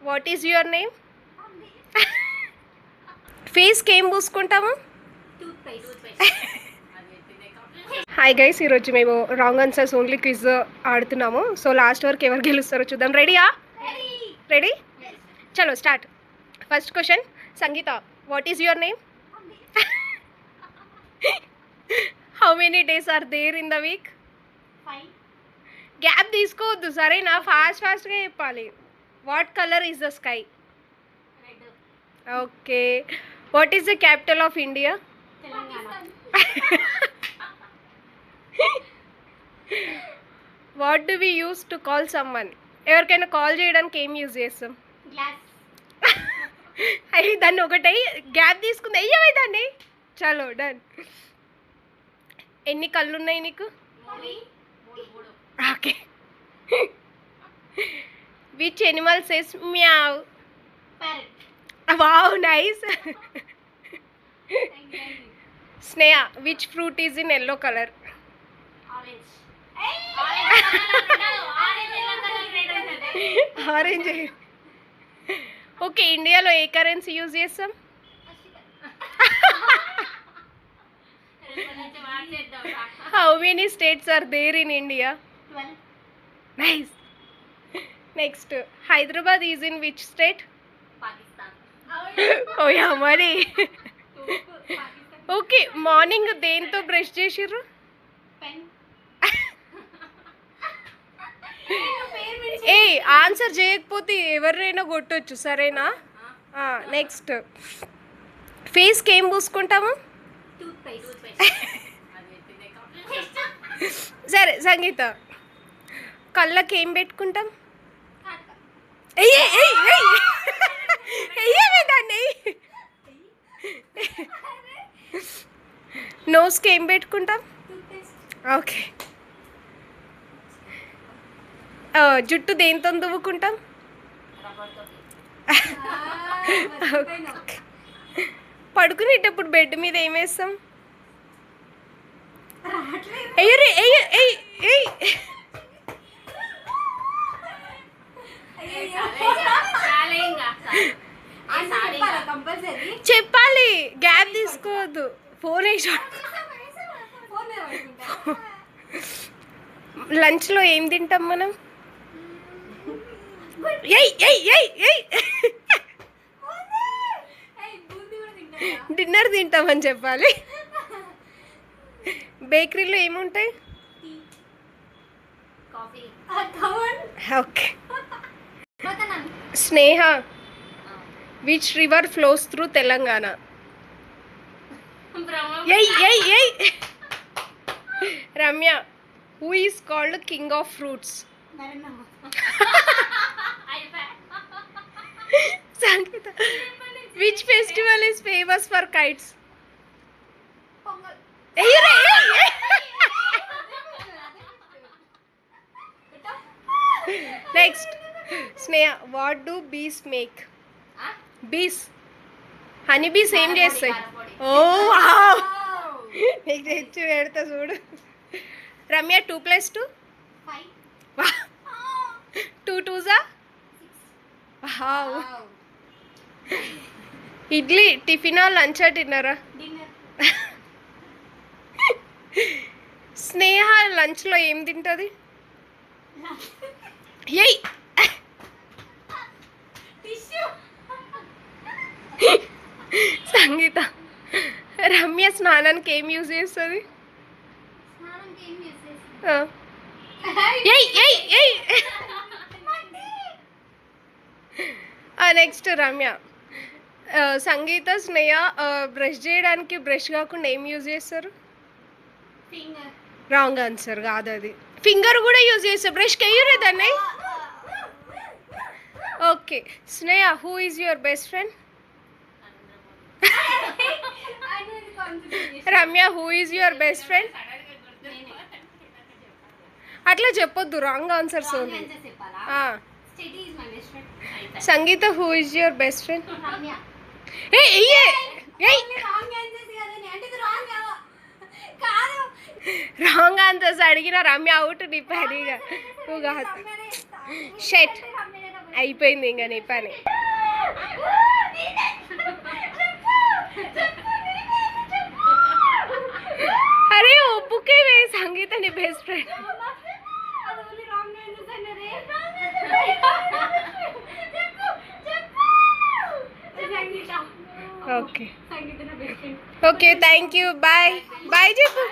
What is your name? ఫేస్కి ఏం పూసుకుంటాము? Hi guys, ఈరోజు మేము రాంగ్ ఆన్సర్స్ ఓన్లీ క్విజ్ ఆడుతున్నాము. సో లాస్ట్ వరకు ఎవరు గెలుస్తారో చూద్దాం. రెడీయా? రెడీ? చలో start. First question, Sangeetha, what is your name? How many days are there in the week? Gap తీసుకోవద్దు సరేనా, ఫాస్ట్గా చెప్పాలి. What colour is the sky? Okay. What is the capital of India? What do we use to call someone? ఎవరికైనా call చేయడానికి ఏం use చేస్తాం? అయ్యి దాన్ని ఒకటి గ్యాప్ తీసుకుంది, అయ్యవై దాన్ని. చలో డన్. ఎన్ని కళ్ళు ఉన్నాయి నీకు? Okay. Which animal says meow? Wow, nice. Sneha, which fruit is in yellow colour? Orange. Okay, ఇండియాలో ఏ కరెన్సీ యూజ్ చేస్తాం? How many states are there in India? Nice. Next, Hyderabad is in which state? ఓయా మరి. Okay, morning దేంతో brush చేసిర్రు? ఏ answer చేయకపోతే ఎవరైనా కొట్టొచ్చు సరేనా. నెక్స్ట్, ఫేస్కి ఏం పూసుకుంటాము? సరే సంగీత, కళ్ళకి ఏం పెట్టుకుంటాం? దాన్ని. నోస్కి ఏం పెట్టుకుంటాం? ఓకే. జుట్టు దేంతో దువ్వుకుంటాం? పడుకునేటప్పుడు బెడ్ మీద ఏం వేస్తాం? చెప్పాలి, గ్యాప్ తీసుకోవద్దు. ఫోన్ వేసి. లంచ్లో ఏం తింటాం మనం? డిన్నర్ తింటామని చెప్పాలి. బేకరీలో ఏముంటాయి? Okay. Sneha, which river flows through Telangana? Ramya, who is called king of fruits? Sangeetha, which festival is famous for kites? Next, Sneha, what do bees make? Bees, honey bees ఏం చేస్తాయి? ఓ వావ్, నీకు తెచ్చి పెడతా చూడు. రమ్య, 2 + 2? 2 2s? వావ్. ఇడ్లీ టిఫినా, లంచా, డిన్నరా? స్నేహ లంచ్లో ఏం తింటుంది? సంగీత, రమ్య స్నానానికి ఏం యూజ్ చేస్తుంది? నెక్స్ట్ రమ్య, సంగీత, స్నేహ బ్రష్ చేయడానికి బ్రష్ కాకుండా ఏం యూజ్ చేస్తారు? రాంగ్ ఆన్సర్ కాదు అది. ఫింగర్ కూడా యూజ్ చేస్తారు, బ్రష్కి అయ్యూరే దాన్ని. Okay. Sneha, who is your best friend? Ramya, who is your best friend? అట్లా చెప్పొద్దు, wrong answers only. Sangeetha, who is your best friend? Wrong answers అడిగిన రమ్య అవుట్. నీ పనిగా నువ్వు కాదు. షెట్. అయిపోయింది ఇంకా నీ పని. అరే ఒప్పుకే వే సంగీత నీ best friend. Okay okay thank you bye bye చెప్పు.